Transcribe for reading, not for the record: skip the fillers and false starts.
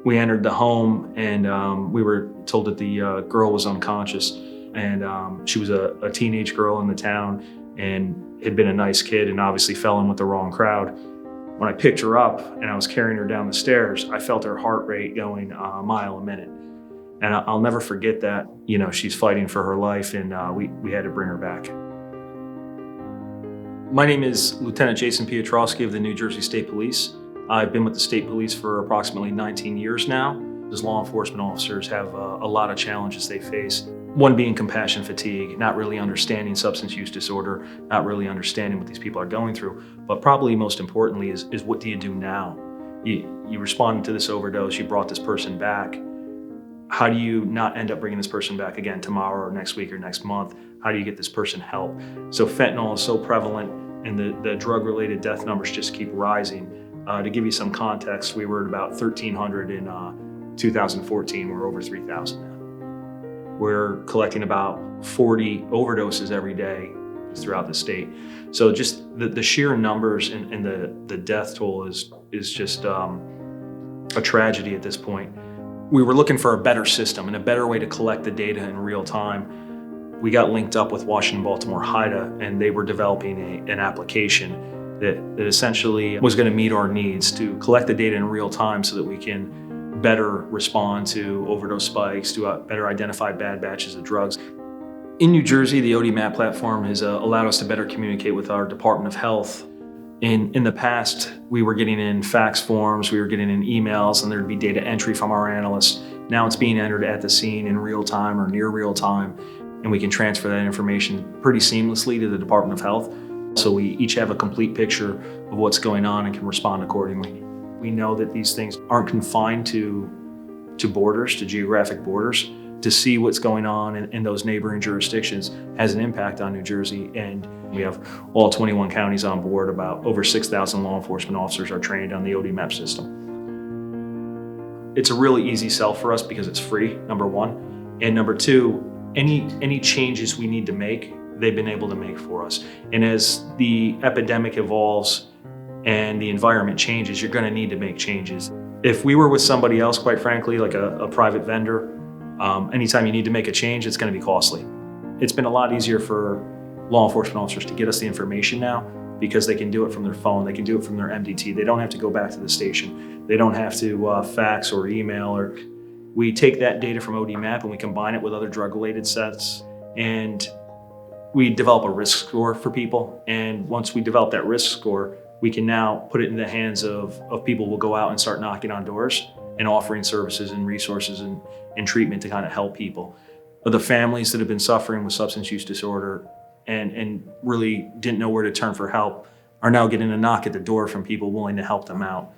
We entered the home and we were told that the girl was unconscious, and she was a teenage girl in the town and had been a nice kid and obviously fell in with the wrong crowd. When I picked her up and I was carrying her down the stairs, I felt her heart rate going a mile a minute. And I'll never forget that. You know, she's fighting for her life, and we had to bring her back. My name is Lieutenant Jason Piotrowski of the New Jersey State Police. I've been with the State Police for approximately 19 years now. As law enforcement officers have a lot of challenges they face. One being compassion fatigue, not really understanding substance use disorder, not really understanding what these people are going through. But probably most importantly is what do you do now? You responded to this overdose, you brought this person back. How do you not end up bringing this person back again tomorrow or next week or next month? How do you get this person help? So fentanyl is so prevalent, and the drug-related death numbers just keep rising. To give you some context, we were at about 1,300 in 2014. We're over 3,000 now. We're collecting about 40 overdoses every day throughout the state. So just the sheer numbers and the death toll is just a tragedy at this point. We were looking for a better system and a better way to collect the data in real time. We got linked up with Washington-Baltimore HIDA, and they were developing an application that essentially was going to meet our needs to collect the data in real time so that we can better respond to overdose spikes, to better identify bad batches of drugs. In New Jersey, the ODMAP platform has allowed us to better communicate with our Department of Health. In the past, we were getting in fax forms, we were getting in emails, and there'd be data entry from our analysts. Now it's being entered at the scene in real time or near real time, and we can transfer that information pretty seamlessly to the Department of Health. So we each have a complete picture of what's going on and can respond accordingly. We know that these things aren't confined to borders, to geographic borders. To see what's going on in those neighboring jurisdictions has an impact on New Jersey, and we have all 21 counties on board. About over 6,000 law enforcement officers are trained on the ODMAP system. It's a really easy sell for us because it's free, number one. And number two, any changes we need to make, they've been able to make for us. And as the epidemic evolves and the environment changes, you're going to need to make changes. If we were with somebody else, quite frankly, like a private vendor, anytime you need to make a change, it's going to be costly. It's been a lot easier for law enforcement officers to get us the information now because they can do it from their phone, they can do it from their MDT. They don't have to go back to the station. They don't have to fax or email. Or we take that data from ODMAP and we combine it with other drug-related sets, and we develop a risk score for people. And once we develop that risk score, we can now put it in the hands of people who will go out and start knocking on doors and offering services and resources and treatment to kind of help people. But the families that have been suffering with substance use disorder and really didn't know where to turn for help are now getting a knock at the door from people willing to help them out.